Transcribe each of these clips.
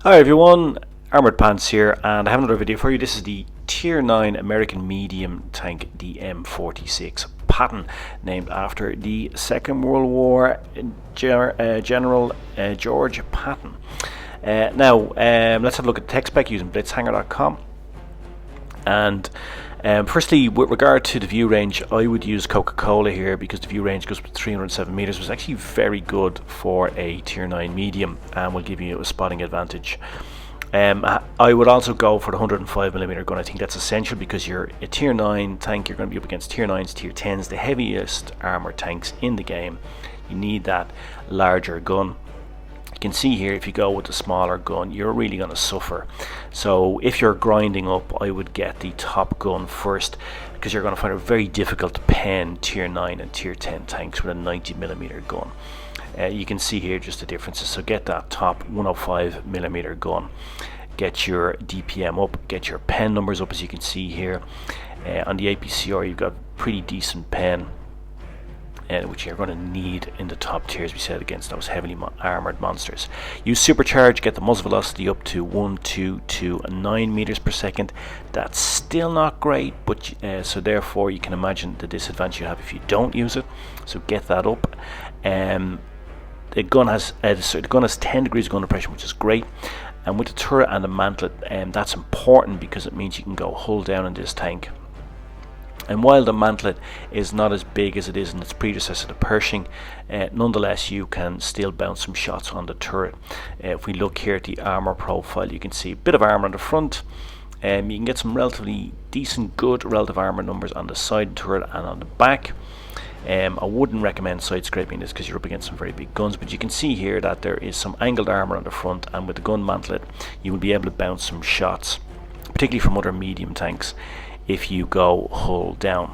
Hi everyone, Armoured Pants here, and I have another video for you. This is the Tier 9 American medium tank, the M46 Patton, named after the Second World War General George Patton. Let's have a look at the tech spec using blitzhanger.com. And firstly, with regard to the view range, I would use Coca-Cola here because the view range goes up to 307 meters, which is actually very good for a Tier 9 medium and will give you a spotting advantage. I would also go for the 105mm gun. I think that's essential because you're a Tier 9 tank. You're going to be up against Tier 9s, Tier 10s, the heaviest armor tanks in the game. You need that larger gun. You can see here, if you go with the smaller gun, you're really going to suffer. So if you're grinding up, I would get the top gun first, because you're going to find it very difficult to pen Tier 9 and Tier 10 tanks with a 90mm gun. You can see here just the differences. So get that top 105mm gun, get your DPM up, get your pen numbers up. As you can see here on the APCR, you've got pretty decent pen, which you're going to need in the top tiers, we said, against those heavily armored monsters. Use supercharge, get the muzzle velocity up to 1,229 meters per second. That's still not great, but so therefore you can imagine the disadvantage you have if you don't use it. So get that up. The gun has 10 degrees of gun depression, which is great. And with the turret and the mantlet, that's important because it means you can go hull down in this tank. And while the mantlet is not as big as it is in its predecessor, the Pershing, nonetheless you can still bounce some shots on the turret. If we look here at the armor profile, you can see a bit of armor on the front. You can get some relatively decent, good relative armor numbers on the side turret and on the back. I wouldn't recommend side scraping this because you're up against some very big guns, but you can see here that there is some angled armor on the front, and with the gun mantlet you will be able to bounce some shots, particularly from other medium tanks, if you go hull down.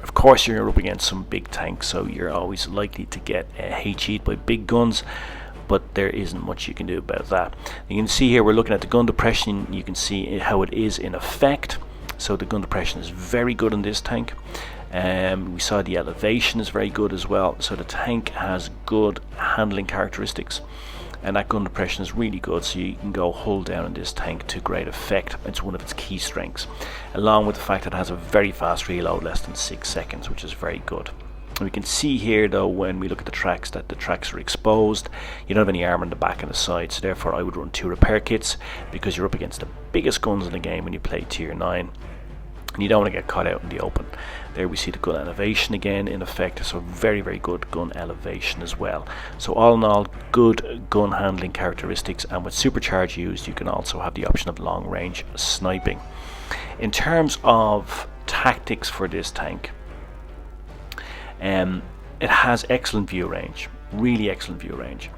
Of course, you're up against some big tanks, so you're always likely to get HE'd by big guns, but there isn't much you can do about that. You can see here we're looking at the gun depression. You can see how it is in effect. So the gun depression is very good in this tank. We saw the elevation is very good as well. So the tank has good handling characteristics, and that gun depression is really good, so you can go hull down in this tank to great effect. It's one of its key strengths, along with the fact that it has a very fast reload, less than 6 seconds, which is very good. We can see here though, when we look at the tracks, that the tracks are exposed. You don't have any armor on the back and the side, so therefore I would run 2 repair kits, because you're up against the biggest guns in the game when you play Tier 9. And you don't want to get caught out in the open. There we see the gun elevation again in effect, so very, very good gun elevation as well. So all in all, good gun handling characteristics, and with supercharge used, you can also have the option of long range sniping. In terms of tactics for this tank, it has excellent view range, really excellent view range.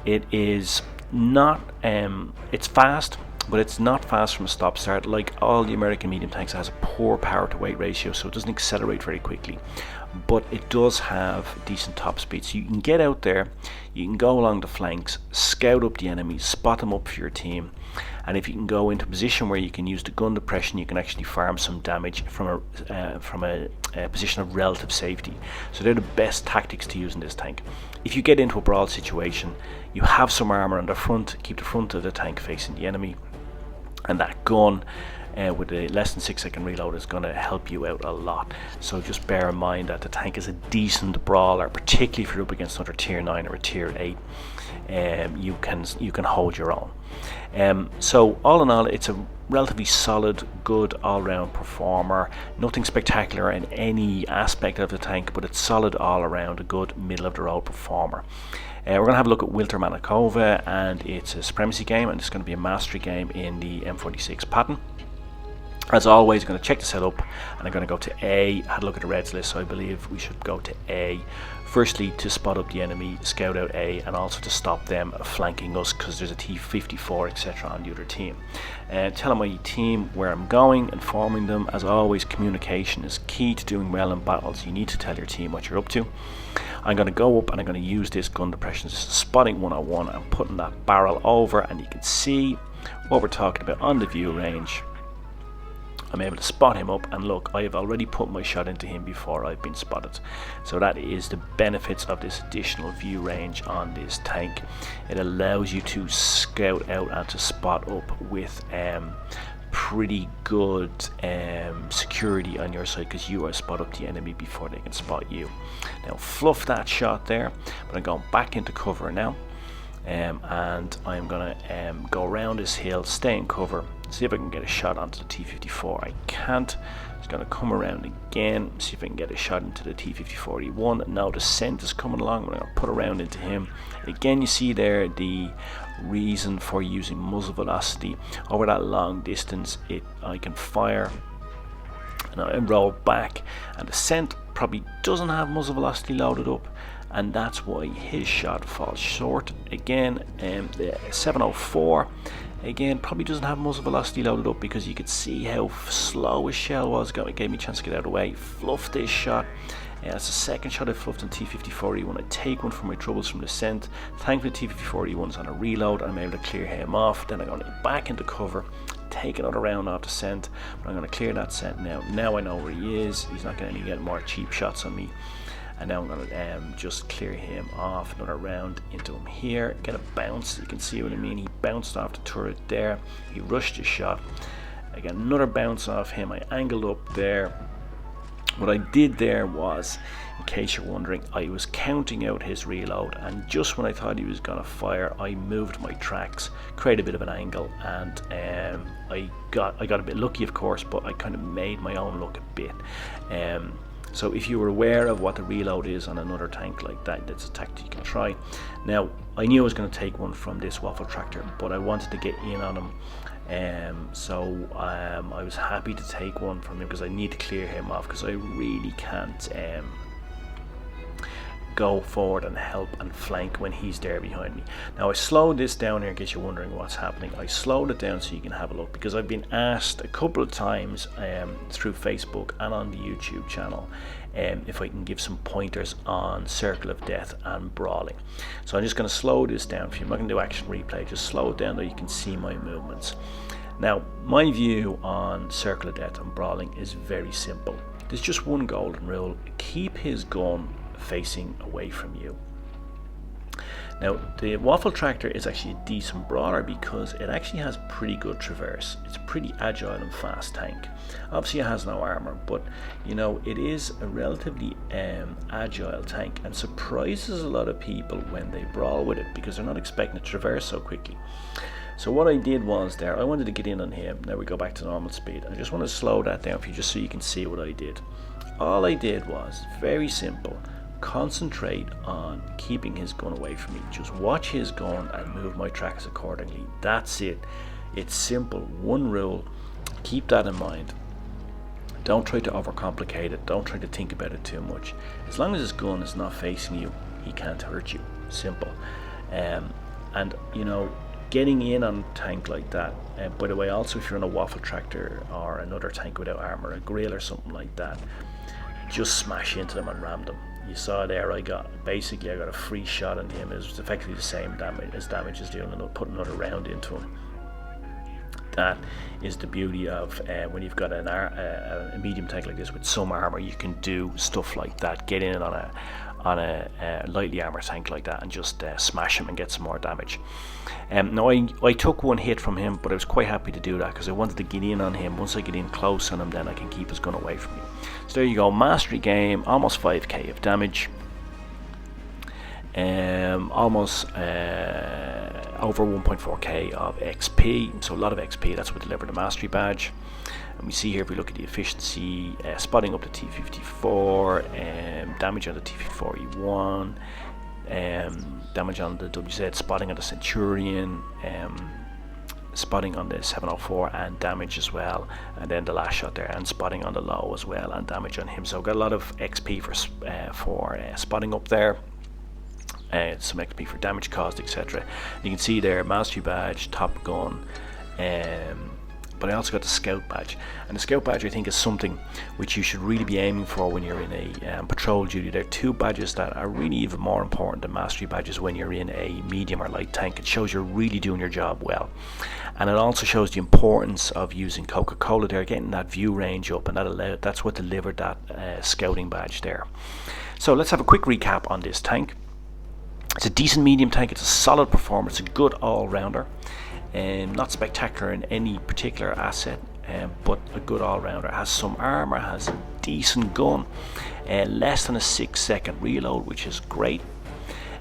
It is not, it's fast, but it's not fast from a stop start. Like all the American medium tanks, it has a poor power to weight ratio, so it doesn't accelerate very quickly, but it does have decent top speed. So you can get out there, you can go along the flanks, scout up the enemies, spot them up for your team, and if you can go into a position where you can use the gun depression, you can actually farm some damage from a position of relative safety. So they're the best tactics to use in this tank. If you get into a brawl situation, you have some armor on the front, keep the front of the tank facing the enemy, and that gun with a less than 6 second reload is going to help you out a lot. So just bear in mind that the tank is a decent brawler, particularly if you're up against another Tier 9 or a Tier 8. You can hold your own. So all in all, it's a relatively solid, good all-round performer. Nothing spectacular in any aspect of the tank, but it's solid all around, a good middle-of-the-road performer. We're going to have a look at Wilter Manakova, and it's a supremacy game, and it's going to be a mastery game in the M46 Patton. As always, I'm going to check the setup, and I'm going to go to A. I had a look at the reds list, so I believe we should go to A. Firstly, to spot up the enemy, scout out A, and also to stop them flanking us, because there's a T-54, etc. on the other team. Telling my team where I'm going, informing them. As always, communication is key to doing well in battles. You need to tell your team what you're up to. I'm going to go up and I'm going to use this gun depression. This is spotting 101. I'm putting that barrel over, and you can see what we're talking about on the view range. I'm able to spot him up, and look, I have already put my shot into him before I've been spotted. So that is the benefits of this additional view range on this tank. It allows you to scout out and to spot up with pretty good security on your side, because you are spot up the enemy before they can spot you. Now fluff that shot there, but I'm going back into cover now. And I'm gonna go around this hill, stay in cover, see if I can get a shot onto the T-54. I can't. It's gonna come around again, see if I can get a shot into the T-54E1. Now the scent is coming along, I'm gonna put a round into him. Again, you see there the reason for using muzzle velocity. Over that long distance, I can fire and I roll back, and the scent probably doesn't have muzzle velocity loaded up, and that's why his shot falls short. Again, the 704 again probably doesn't have muzzle velocity loaded up, because you could see how slow his shell was. Gave me a chance to get out of the way. Fluffed this shot. It's the second shot I fluffed on T-54E1. I take one for my troubles from the scent. Thankfully T-54E1 is on a reload, and I'm able to clear him off. Then I'm going back into cover, take another round off the scent, but I'm going to clear that scent now. Now I know where he is. He's not going to get more cheap shots on me. And now I'm going to just clear him off. Another round into him here. Get a bounce. You can see what I mean. He bounced off the turret there. He rushed his shot. I got another bounce off him. I angled up there. What I did there was, in case you're wondering, I was counting out his reload, and just when I thought he was going to fire, I moved my tracks, created a bit of an angle, and I got a bit lucky, of course, but I kind of made my own luck a bit. So if you were aware of what the reload is on another tank like that, that's a tactic you can try. Now, I knew I was going to take one from this waffle tractor, but I wanted to get in on him. So I was happy to take one from him, because I need to clear him off, because I really can't go forward and help and flank when he's there behind me. Now I slowed this down here in case you're wondering what's happening. I slowed it down so you can have a look, because I've been asked a couple of times through Facebook and on the YouTube channel if I can give some pointers on Circle of Death and brawling. So I'm just going to slow this down for you. I'm not going to do action replay, just slow it down so you can see my movements. Now my view on Circle of Death and brawling is very simple. There's just one golden rule: keep his gun facing away from you. Now the waffle tractor is actually a decent brawler, because it actually has pretty good traverse. It's a pretty agile and fast tank. Obviously it has no armor, but you know, it is a relatively agile tank, and surprises a lot of people when they brawl with it, because they're not expecting to traverse so quickly. So what I did was there, I wanted to get in on him. Now we go back to normal speed. I just want to slow that down for you, just so you can see what I did. All I did was very simple: concentrate on keeping his gun away from me. Just watch his gun and move my tracks accordingly. That's it. It's simple. One rule. Keep that in mind. Don't try to overcomplicate it. Don't try to think about it too much. As long as his gun is not facing you, he can't hurt you. Simple. And you know, getting in on a tank like that, by the way, also if you're on a waffle tractor or another tank without armor, a grill or something like that, just smash into them and ram them. You saw there, I got a free shot on him. It was effectively the same damage as doing, and I'll put another round into him. That is the beauty of when you've got a medium tank like this with some armor. You can do stuff like that. Get in on a lightly armored tank like that and just smash him and get some more damage. Now I took one hit from him, but I was quite happy to do that, because I wanted to get in on him. Once I get in close on him, then I can keep his gun away from me. So there you go, mastery game, almost 5k of damage, almost over 1.4k of XP, so a lot of XP. That's what delivered the mastery badge. And we see here, if we look at the efficiency, spotting up the T-54, damage on the T-54E1, damage on the WZ, spotting on the Centurion, spotting on the 704, and damage as well, and then the last shot there, and spotting on the low as well, and damage on him. So got a lot of XP for spotting up there, some XP for damage caused, etc. You can see there, mastery badge, top gun, but I also got the Scout badge, and the Scout badge I think is something which you should really be aiming for when you're in a patrol duty. They're two badges that are really even more important than mastery badges when you're in a medium or light tank. It shows you're really doing your job well, and it also shows the importance of using Coca-Cola there, getting that view range up, and that's what delivered that scouting badge there. So let's have a quick recap on this tank. It's a decent medium tank, it's a solid performer, it's a good all-rounder. Not spectacular in any particular asset, but a good all-rounder. Has some armor, has a decent gun, less than a 6-second reload, which is great.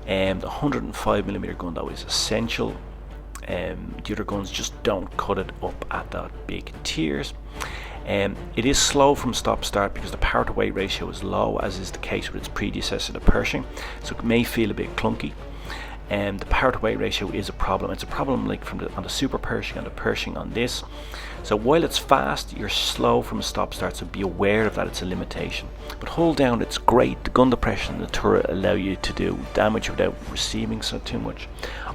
The 105mm gun though is essential. The other guns just don't cut it up at that big tiers. It is slow from stop start because the power to weight ratio is low, as is the case with its predecessor, the Pershing, so it may feel a bit clunky. The power to weight ratio is a problem. It's a problem like on the Super Pershing and the Pershing on this. So while it's fast, you're slow from a stop start, so be aware of that. It's a limitation. But hold down, it's great. The gun depression and the turret allow you to do damage without receiving so too much.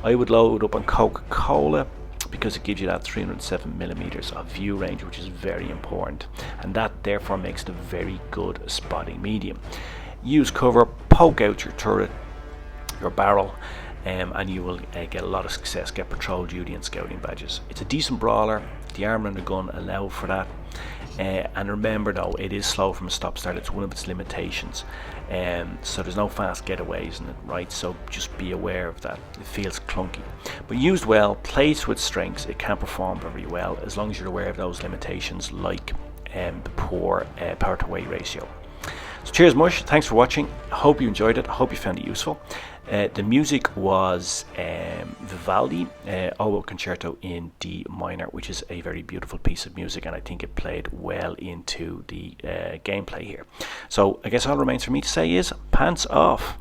I would load up on Coca-Cola because it gives you that 307mm of view range, which is very important, and that therefore makes it a very good spotting medium. Use cover, poke out your turret, your barrel, and you will get a lot of success, get patrol duty and scouting badges. It's a decent brawler, the armor and the gun allow for that, and remember though, it is slow from a stop start. It's one of its limitations, so there's no fast getaways in it, right? So just be aware of that. It feels clunky, but used well, placed with strengths, it can perform very well as long as you're aware of those limitations, like the poor power to weight ratio. So cheers Mush, thanks for watching. I hope you enjoyed it, I hope you found it useful. The music was Vivaldi, Oboe Concerto in D minor, which is a very beautiful piece of music, and I think it played well into the gameplay here. So I guess all remains for me to say is pants off.